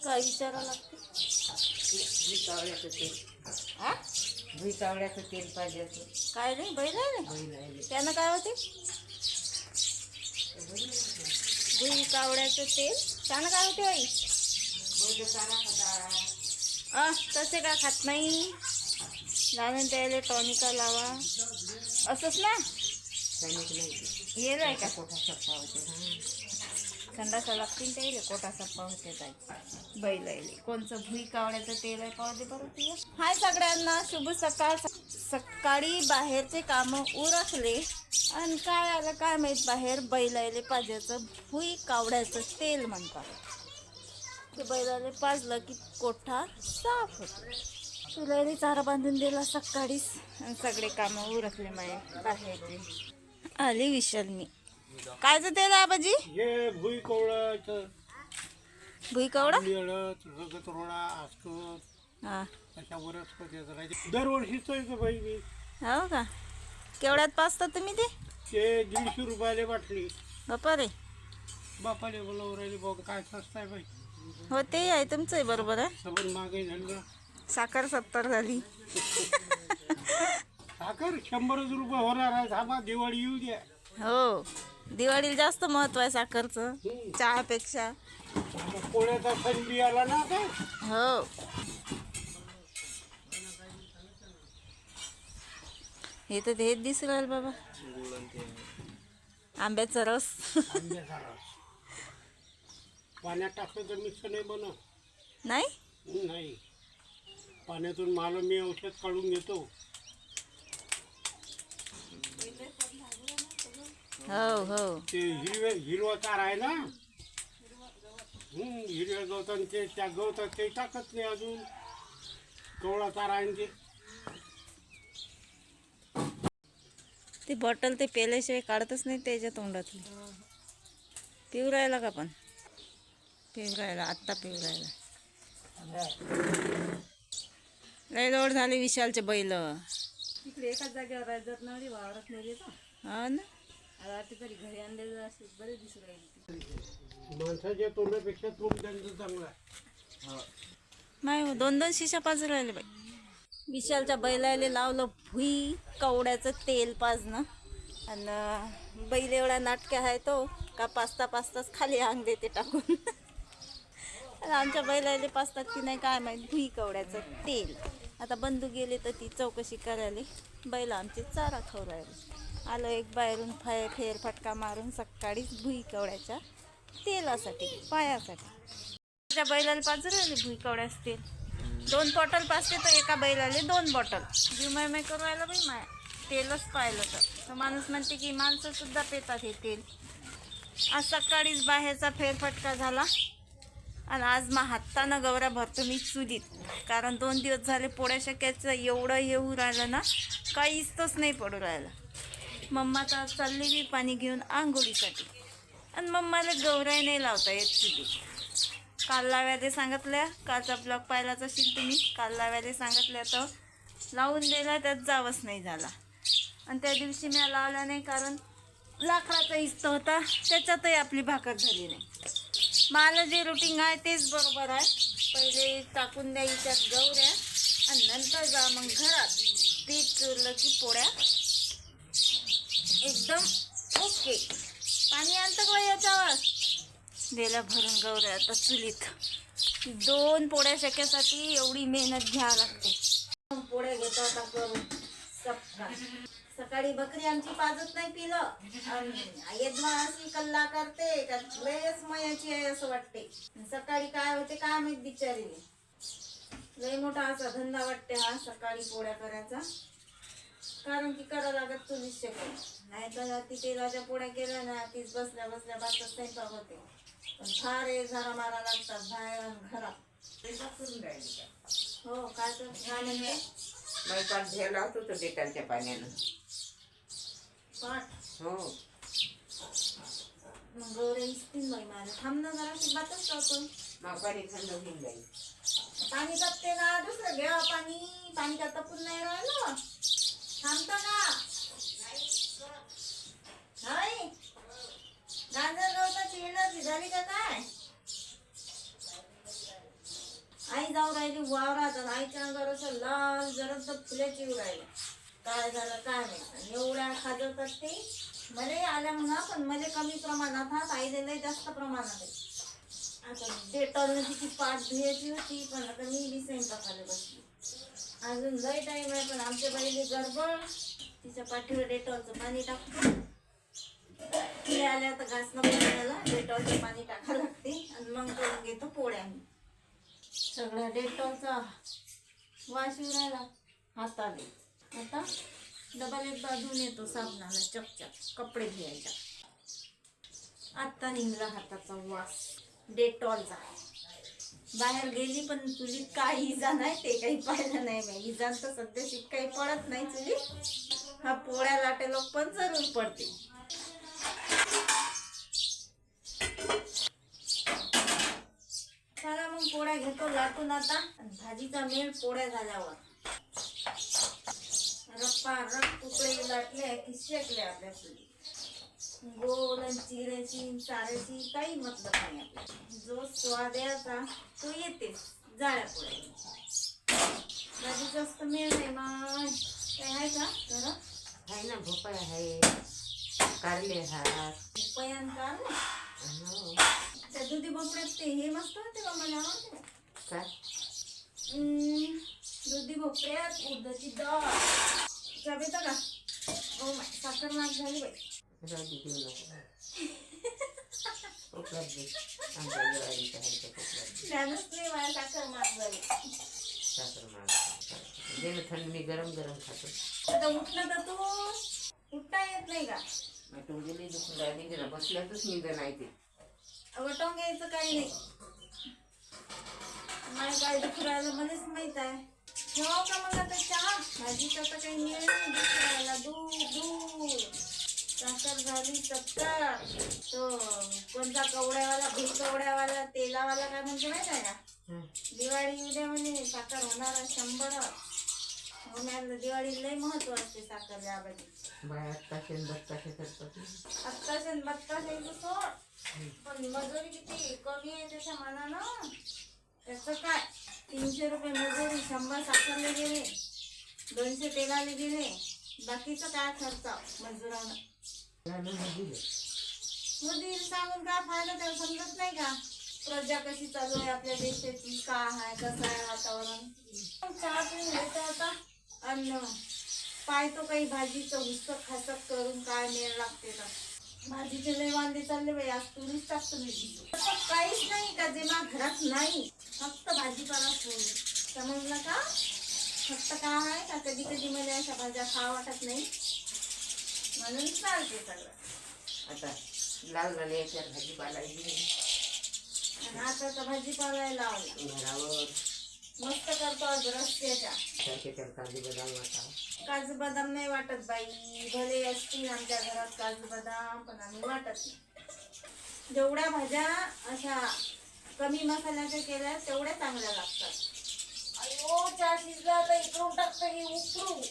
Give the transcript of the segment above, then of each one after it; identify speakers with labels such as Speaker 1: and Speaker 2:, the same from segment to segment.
Speaker 1: काय विचारावं लागते?
Speaker 2: भुईकावळ्याचं तेल.
Speaker 1: हा?
Speaker 2: भुईकावळ्याचं तेल पाहिजे असं.
Speaker 1: काय नाही बैल आहे ना
Speaker 2: बैल आहे.
Speaker 1: त्यानं काय होते? भुई कावड्याचं तेल त्यानं काय होते बाई?
Speaker 2: बैल चारा खाता.
Speaker 1: तसे काय खात नाही. लावून त्याला टॉनिका लावा असंच ना.
Speaker 2: सैनिक नाही
Speaker 1: हे नाही का
Speaker 2: पोटा सप्पा होते.
Speaker 1: संडासा लागतील त्याला कोटा सप्पा होते काय बैल आहे. कोणचं भुई कावड्याचं तेल आहे पाहू दे बरं तुझ्या. हाय सगळ्यांना शुभ सकाळ. सकाळी बाहेरचे कामं उरकले आणि काय आलं काय माहीत बाहेर बैलाले पाजायचं भुई कावड्याचं तेल म्हणतात. ते बैलाले पाजलं की कोठा साफ होतो. तुला चारा बांधून दिला सकाळीच आणि सगळे कामं उरकले माये बाहेरचे. आली विशाल मी. कायचं तेल आहे बाजी?
Speaker 3: हे भुईकावळ्याचं
Speaker 1: भुई कावडा
Speaker 3: रगतरोडा आसकत
Speaker 1: हा
Speaker 3: अशा वनस्पतीचं राहायचे. दरवर्षीच येतं बाई मी.
Speaker 1: हो का केवढ्यात पाजता तुम्ही ते?
Speaker 3: ते 150 रुपयाला बाटली.
Speaker 1: बापा रे.
Speaker 3: बापाले बोलावं राहिले बघ काय स्वस्त आहे बाई.
Speaker 1: हो ते आहे तुमचंही बरोबर आहे.
Speaker 3: सबन महागाई झाली ना.
Speaker 1: साखर 70 झाली.
Speaker 3: साखर 100 रुपये होणार आहे. थांबा दिवाळी येऊ द्या.
Speaker 1: हो दिवाळीला जास्त महत्व आहे साखरचं चहापेक्षा.
Speaker 3: आता पोळ्याचा सण बी आला ना आता.
Speaker 1: हो हे तर हेच दिसू राहिलं बाबा. आंब्याचा रस.
Speaker 3: आंब्याचा रस पाण्यात टाकलं तर मिक्स नाही बनत.
Speaker 1: नाही
Speaker 3: नाही पाण्यातून मला मी औषध काढून घेतो.
Speaker 1: हो हो
Speaker 3: ते हिरवा चारा आहे ना. हिरव्या गवतान ते त्या गवतात ते टाकत नाही अजून. कवळा चारा आहे ते.
Speaker 1: ते बॉटल ते पेल्याशिवाय काढतच नाही त्याच्या तोंडातून. पिऊ राहिला का पण? पिऊ राहिला आत्ता पिऊ राहिला. लय लोड झाले विशालचे बैल.
Speaker 2: तिकडे एकाच जागेवर राहत नाही वावरत नाही येतो.
Speaker 1: हा ना
Speaker 2: आता तरी घरी आणलेलं असे बरे दिसू राहिले.
Speaker 3: माणसाच्या तोंडापेक्षा तोंड त्यांचं चांगलं आहे.
Speaker 1: नाही हो 2-2 शिशा पाजू राहिले बाई. विशालच्या बैलाले लावलं भुई कवड्याचं तेल पाजणं आणि बैल एवढा नाटक आहे तो का पाचताच खाली अंग देते टाकून. आणि आमच्या बैलाले पाजतात की नाही काय माहीत भुई कवड्याचं तेल. आता बंधू गेले तर ती चौकशी करायला. बैल आमचे चारा खाऊ राहिले. आलो एक बाहेरून फेरफटका मारून सकाळीच भुई कवड्याच्या तेलासाठी पायासाठी. त्या बैलाला पाजू राहिले भुई कवड्याचं तेल. 2 बॉटल पाजते तर एका बैलाले 2 बॉटल. जीवमय करू राहिला बाई माया. तेलच पाहिलं तर माणूस म्हणते की माणसं सुद्धा पितात हे तेल. आज सकाळीच बाहेरचा फेरफटका झाला आणि आज हातानं गवऱ्या भरतो मी चुलीत. कारण 2 दिवस झाले पोळ्या शक्याचं एवढं येऊ राहिलं ना काहीच तच नाही पडू राहिलं. मम्माचा चालली बी पाणी घेऊन आंघोळीसाठी आणि मम्माला गवऱ्या नाही लावता येत चुलीत. काल लावायला सांगितल्या. कालचा ब्लॉग पाहिलाच असेल तुम्ही. काल लावायला सांगितल्या तर लावून दिला त्यात जावंच नाही झाला. आणि त्या दिवशी मी लावला नाही कारण लाकडाचा इस्त होता त्याच्यातही आपली भाकर झाली नाही. मला जे रुटीन आहे तेच बरोबर आहे. पहिले टाकून द्यायच्या गवऱ्या आणि नंतर जा मग घरात पीठ चुरलं की पोळ्या एकदम ओके. पाणी आणतं का याच्यावर दिला भरून गवऱ्या. आता चुलीत 2 पोळ्या शक्यासाठी एवढी मेहनत घ्यावी लागते. पोळ्या घेतो आता करून सकाळी बकरी आमची पाजत नाही पिलं. यजमान अशी कल्ला करते त्यात लयच मयाची आहे असं वाटते. सकाळी काय होते काय माहित बिचारीने. लय मोठा असा धंदा वाटते हा सकाळी पोळ्या करायचा. कारण की करावं लागत चुलीत शेकून. नाही तर ती तेलाच्या पोळ्या केल्या ना तीच बसल्या बातच स्वयंपाक होते. पण फार जरा मारा लागतात बाहेर घरात. हो काय तर काय म्हणजे
Speaker 2: पाठ घ्यायला होतो तो डेटालच्या पाण्यानं.
Speaker 1: पाठ
Speaker 2: हो
Speaker 1: मग गौरे इसतील बाई मला. थांब ना जरा ती बातच लावतो.
Speaker 2: मग पाणी थंड होऊन जाईल.
Speaker 1: पाणी तपते ना दुसरं घ्या पाणी का तपून नाही राहिलं. थांबता का नाही? गांजर गवताची एनर्जी झाली का काय? जाऊ राहिली वावरात आणि आईच्या अंगावर असं लाल जरा फुल्याची राहिल्या. काय झालं काय नाही. आणि एवढ्या खाजवतात ते. मला आल्या म्हणा पण मला कमी प्रमाणात हा आईला लय जास्त प्रमाणात आहे. आता डेटॉलने तिची पाठ धुयाची होती पण आता मी बी स्वयंपाकाला बसली. अजून लय टाईम आहे पण आमच्या बाईले गडबड. तिच्या पाठीवर डेटॉलचं पाणी टाकतो. तिला आल्या तर घास नको करायला डेटॉलचं पाणी टाकावं लागते आणि मग करून घेतो पोळ्या. मी सगळ्या डेटॉलचा वास येऊ राहिला हाताले. आता डबल एकदा धुवून येतो साबणाला चकचक कपडे धुवायच्या. आत्ता निघला हाताचा वास डेटॉलचा. बाहेर गेली पण चुलीत काही इजा नाही ते काही पाहिलं नाही मी. इजान तर सध्या काही पडत नाही चुलीत. हा पोळ्या लाटेलो पण जरूर पडते. चला मग पोळ्या घेतो लाटून आता. भाजीचा मेळ पोळ्या झाल्यावर रप्पा रप तुकडे लाटले की शेकले आपल्या चुली. गोल आणि चिऱ्याची चाऱ्याची काही मतलब नाही आपल्याला. जो स्वाद याचा तो येतेच जाळ्या पोळ्या. भाजी जास्त मेळ नाही मग काय आहे का जरा
Speaker 2: आहे ना भोपळा आहे कारले हात
Speaker 1: उपायान कारले. त्या दुधी भोपळ्यात ते हे मस्त होते बा मला आवडते.
Speaker 2: काय
Speaker 1: दुधी भोपळ्यात उडदाची डाळ चाबेता का. ओ माय साखर नाक झाली बाई.
Speaker 2: राजी देऊ नको कोकणात दे आमच्या ज्वारीच्या आहे त्या कोकणात
Speaker 1: ध्यानच नाही मला साखर नाक झाली.
Speaker 2: साखर मार दे ना थंड मी गरम गरम खातो.
Speaker 1: आता उठलं तर तू उठता येत नाही का.
Speaker 2: वाटून गेली दुखून राहिली जरा बसल्यातच निंद नाही ते.
Speaker 1: वटवून घ्यायचं काही नाही. मला काय दुखू राहिलं मलाच माहित आहे. ठेवाव का मग आता चहा. भाजीचा तर काही मिळेल नाही दुखू राहिला. दूध साखर झाली चक्कर. तो कोणता कवड्यावाला भूल कवड्यावाला तेलावाला काय म्हणते माहित आहे का. दिवाळी उद्या म्हणे साखर होणार 100. होणार दिवाळी लय महत्व असते साखर यामध्ये.
Speaker 2: बाय आत्ताशे बत्ताशे करतात.
Speaker 1: आत्ताशे बत्ताशे सोड पण मजुरी किती कमी आहे त्याच्या मानानं. त्याचं काय 300 रुपये मजुरी 100 साखरले गेले 200 तेलाले गेले. बाकीचं काय खर्च मजुरानं. मोदी सांगून काय फायदा त्याला समजत नाही का. प्रजा कशी चालू आहे आपल्या देशाची काय आहे कसं आहे वातावरण. चहा पिऊन घेतो आता आणि पाहतो काही भाजीचं हुसक खासक करून काय मेळ लागते का. भाजीचे लय वांदे चालले बाई. आज तुरीच टाकतो मी भिजू. काहीच नाही का जे मा घरात नाही फक्त भाजीपाला सोडून समजलं का. फक्त काय आहे का कधी कधी मला अशा भाज्या खावा वाटत नाही म्हणून चालते सगळं.
Speaker 2: आता लावला याच्यावर भाजीपाला
Speaker 1: आणि आता तर भाजीपाला लावला
Speaker 2: घरावर
Speaker 1: मस्त करतो आज रस्त्याच्या.
Speaker 2: त्याच्यावर काजू बदाम वाटा.
Speaker 1: काजू बदाम नाही वाटत बाई. भले असतील आमच्या घरात काजू बदाम पण आम्ही वाटत नाही. जेवढ्या भाज्या अशा कमी मसाल्याच्या केल्या तेवढ्या चांगल्या लागतात. अयो चहा शिजला तर इकडून टाकतं हे उकरू.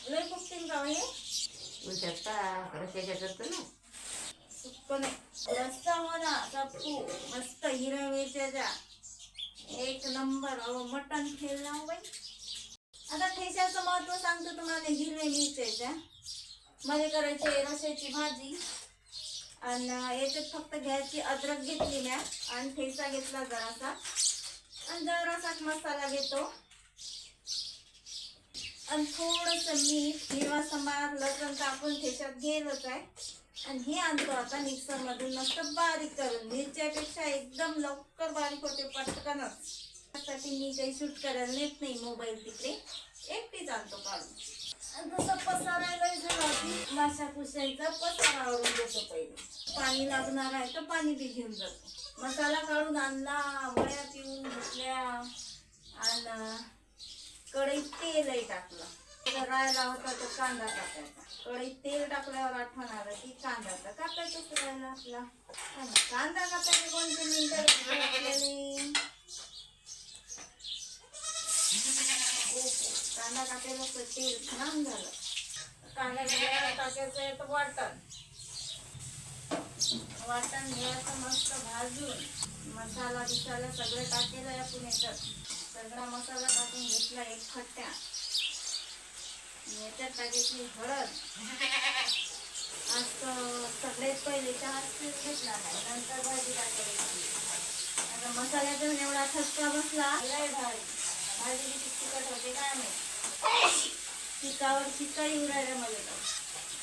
Speaker 1: लय कुठतील का हे
Speaker 2: रस्त्याच्या करतो ना
Speaker 1: सुक्क नाही रस्ता हो ना चप्पू मस्त हिरव्या मिरच्याच्या एक नंबर. अहो मटण खेळ ना बाई. आता ठेच्याचं महत्व सांगतो तुम्हाला. हिरव्या मिरच्याच्या मध्ये करायची रस्याची भाजी आणि याच्यात फक्त घ्यायची अद्रक घेतली म्या आणि ठेचा घेतला जरासा आणि जरासा मसाला घेतो आणि थोडंसं मीठ हिरवा सांबार लसूण टाकून ठेच्यात गेलंच आहे. आणि हे आणतो आता मिक्सर मधून मस्त बारीक करून. मिरच्यापेक्षा एकदम लवकर बारीक होते पटकनच. त्यासाठी मी काही शूट करायला नेत नाही मोबाईल तिकडे एकटीच आणतो काढून. आणि तसं पसारायला झालं माशा पुसायचा पसारावरून देतो पहिले. पाणी लागणार आहे तर पाणी बी घेऊन जातो. मसाला काढून आणला वया पिऊन घेतल्या आणि कढईत तेलही टाकलं. राहायला होता तर कांदा टाकायचा. कढईत तेल टाकल्यावर आठवण आलं की कांदा तर कापायचाच राहिला आपला. कांदा कापायचे कोणते मिनिटं आपल्याला. कांदा कापायला तेल छान झालं. कांदा टाकायचं आहे तर वाटण वाटण घ्यायचं मस्त भाजून, मसाला बिसाला सगळं टाकेलं आहे आपण याच्यात. सगळा मसाला टाकून घेतला एक खट्ट्या. याच्यात टाकायची हळद. आज सगळ्यात पहिले चहा घेतला नाही, नंतर भाजी टाकायची. आता मसाल्याचा एवढा ठसका बसला, लय भारी. भाजी किती तिखट होते काय माहिती. पिकावर चिका येऊ राहिल्या मला तर.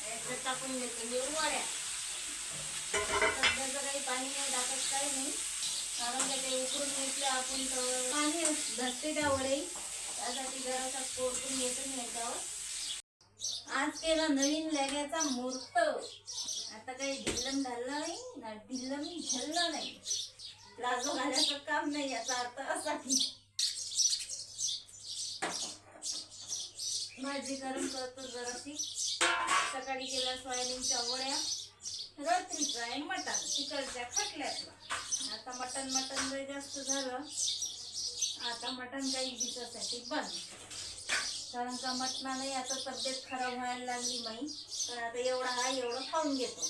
Speaker 1: याच्यात टाकून घेतो वड्या. सध्याचं काही पाणी नाही टाकत, काही नाही, कारण ते उकळून घेतलं आपण तर पाणी धरते त्या वडे. त्यासाठी जरासा कोरटून घेतो याच्यावर. आज केला नवीन लेग्याचा मुहूर्त. आता काही ढिल्लम ढालला नाही ना, ढिल्लम झल्लं नाही. प्लाझो घालायचं काम नाही, याचा अर्थ असा की भाजी गरम करतो जराशी. सकाळी केल्या सोयाबीनच्या वड्या, रात्रीचं आहे मटण तिकडच्या खटल्यातलं. आता मटण लय जास्त झालं. आता मटण काही दिवसासाठी बंद, कारण का मटणाने आता तब्येत खराब व्हायला लागली माई. तर आता एवढं आहे एवढं खाऊन घेतो.